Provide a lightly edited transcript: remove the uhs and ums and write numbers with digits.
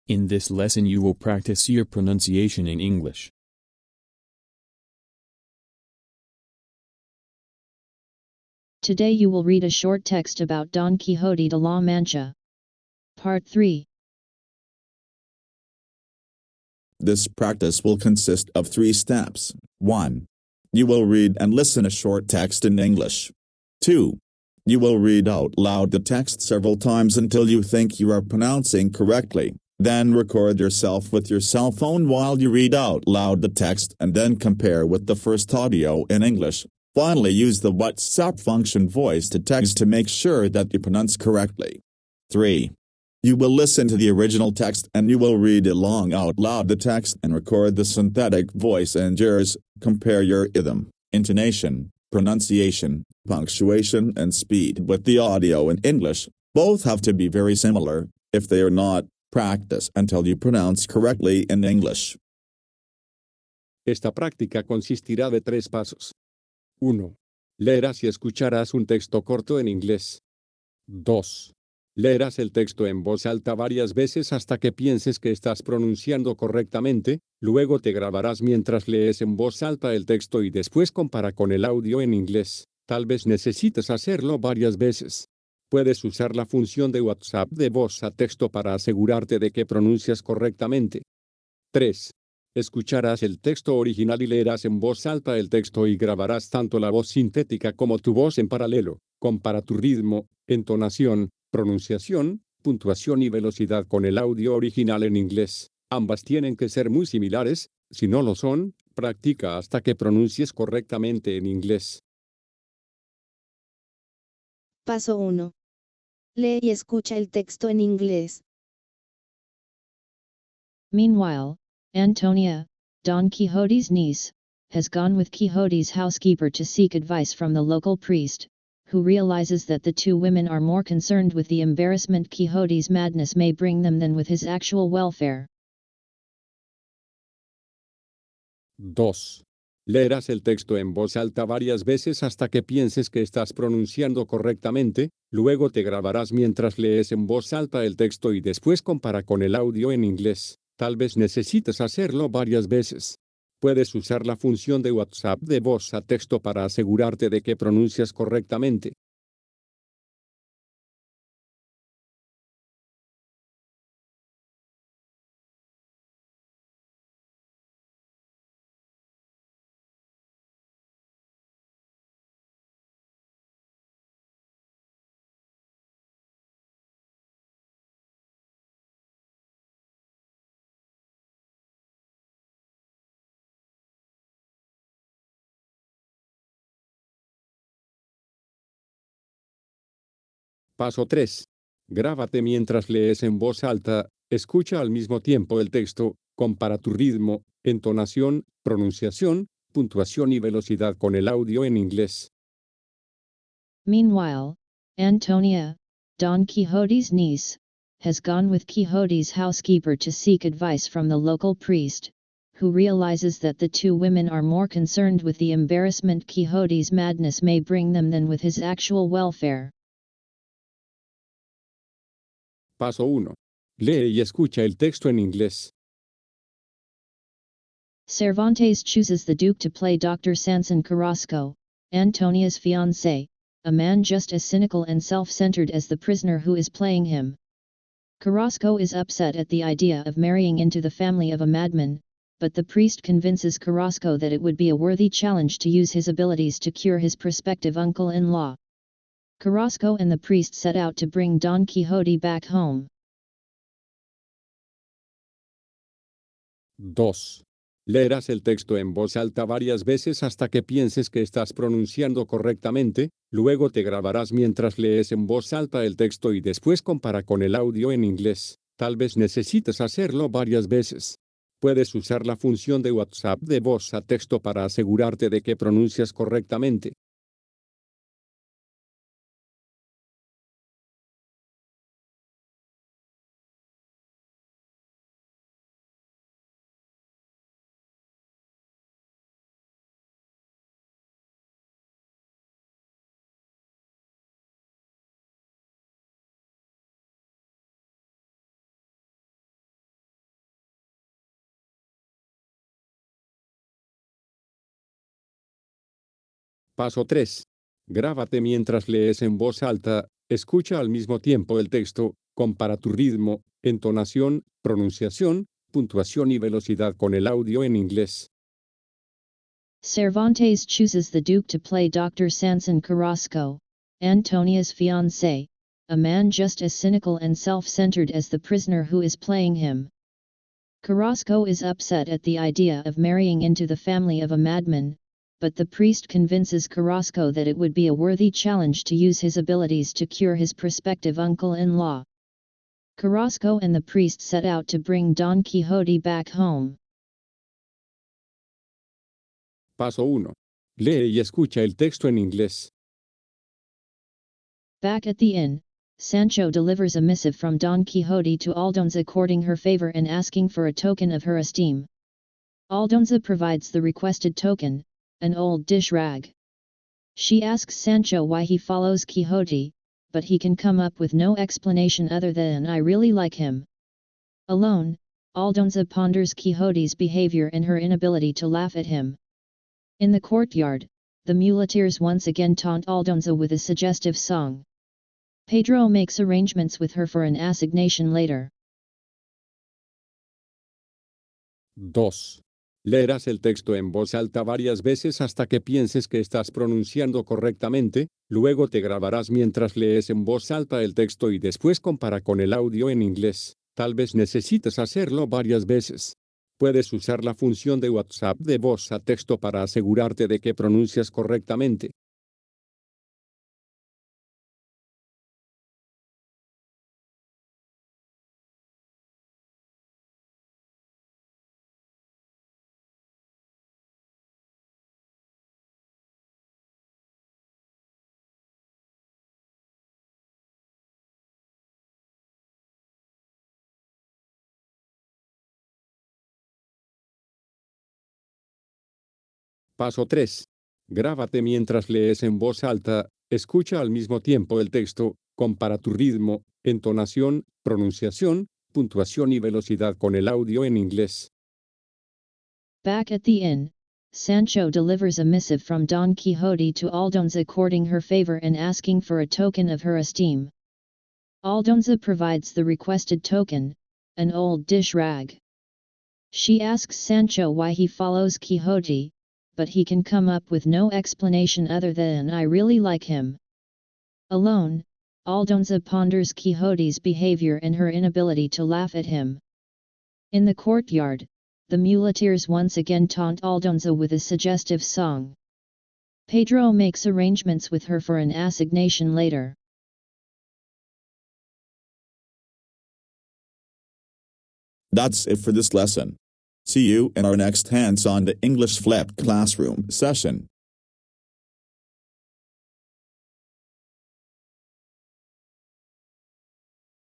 In this lesson you will practice your pronunciation in English. Today you will read a short text about Don Quixote de la Mancha. Part 3. This practice will consist of 3 steps. 1. You will read and listen a short text in English. 2. You will read out loud the text several times until you think you are pronouncing correctly. Then record yourself with your cell phone while you read out loud the text and then compare with the first audio in English. Finally, use the WhatsApp function voice to text to make sure that you pronounce correctly. 3. You will listen to the original text and you will read along out loud the text and record the synthetic voice and yours. Compare your rhythm, intonation, pronunciation, punctuation and speed with the audio in English. Both have to be very similar. If they are not, practice until you pronounce correctly in English. Esta práctica consistirá de 3 pasos. 1. Leerás y escucharás un texto corto en inglés. 2. Leerás el texto en voz alta varias veces hasta que pienses que estás pronunciando correctamente, luego te grabarás mientras lees en voz alta el texto y después compara con el audio en inglés. Tal vez necesites hacerlo varias veces. Puedes usar la función de WhatsApp de voz a texto para asegurarte de que pronuncias correctamente. 3. Escucharás el texto original y leerás en voz alta el texto y grabarás tanto la voz sintética como tu voz en paralelo. Compara tu ritmo, entonación, pronunciación, puntuación y velocidad con el audio original en inglés. Ambas tienen que ser muy similares. Si no lo son, practica hasta que pronuncies correctamente en inglés. Paso 1. Lee y escucha el texto en inglés. Meanwhile, Antonia, Don Quixote's niece, has gone with Quixote's housekeeper to seek advice from the local priest, who realizes that the two women are more concerned with the embarrassment Quixote's madness may bring them than with his actual welfare. 2. Leerás el texto en voz alta varias veces hasta que pienses que estás pronunciando correctamente, luego te grabarás mientras lees en voz alta el texto y después compara con el audio en inglés. Tal vez necesites hacerlo varias veces. Puedes usar la función de WhatsApp de voz a texto para asegurarte de que pronuncias correctamente. Paso 3. Grábate mientras lees en voz alta, escucha al mismo tiempo el texto, compara tu ritmo, entonación, pronunciación, puntuación y velocidad con el audio en inglés. Meanwhile, Antonia, Don Quixote's niece, has gone with Quixote's housekeeper to seek advice from the local priest, who realizes that the two women are more concerned with the embarrassment Quixote's madness may bring them than with his actual welfare. Paso 1. Lee y escucha el texto en inglés. Cervantes chooses the Duke to play Dr. Sanson Carrasco, Antonia's fiancé, a man just as cynical and self-centered as the prisoner who is playing him. Carrasco is upset at the idea of marrying into the family of a madman, but the priest convinces Carrasco that it would be a worthy challenge to use his abilities to cure his prospective uncle-in-law. Carrasco and the priest set out to bring Don Quixote back home. 2. Leerás el texto en voz alta varias veces hasta que pienses que estás pronunciando correctamente, luego te grabarás mientras lees en voz alta el texto y después compara con el audio en inglés. Tal vez necesites hacerlo varias veces. Puedes usar la función de WhatsApp de voz a texto para asegurarte de que pronuncias correctamente. Paso 3. Grábate mientras lees en voz alta, escucha al mismo tiempo el texto, compara tu ritmo, entonación, pronunciación, puntuación y velocidad con el audio en inglés. Cervantes chooses the Duke to play Dr. Sanson Carrasco, Antonia's fiancé, a man just as cynical and self-centered as the prisoner who is playing him. Carrasco is upset at the idea of marrying into the family of a madman, but the priest convinces Carrasco that it would be a worthy challenge to use his abilities to cure his prospective uncle-in-law. Carrasco and the priest set out to bring Don Quixote back home. Paso 1. Lee y escucha el texto en inglés. Back at the inn, Sancho delivers a missive from Don Quixote to Aldonza courting her favor and asking for a token of her esteem. Aldonza provides the requested token, an old dish rag. She asks Sancho why he follows Quixote, but he can come up with no explanation other than "I really like him." Alone, Aldonza ponders Quixote's behavior and her inability to laugh at him. In the courtyard, the muleteers once again taunt Aldonza with a suggestive song. Pedro makes arrangements with her for an assignation later. 2. Leerás el texto en voz alta varias veces hasta que pienses que estás pronunciando correctamente, luego te grabarás mientras lees en voz alta el texto y después compara con el audio en inglés. Tal vez necesites hacerlo varias veces. Puedes usar la función de WhatsApp de voz a texto para asegurarte de que pronuncias correctamente. Paso 3. Grábate mientras lees en voz alta, escucha al mismo tiempo el texto, compara tu ritmo, entonación, pronunciación, puntuación y velocidad con el audio en inglés. Back at the inn, Sancho delivers a missive from Don Quixote to Aldonza courting her favor and asking for a token of her esteem. Aldonza provides the requested token, an old dish rag. She asks Sancho why he follows Quixote, but he can come up with no explanation other than "I really like him." Alone, Aldonza ponders Quixote's behavior and her inability to laugh at him. In the courtyard, the muleteers once again taunt Aldonza with a suggestive song. Pedro makes arrangements with her for an assignation later. That's it for this lesson. See you in our next Hands on the English Flipped Classroom session.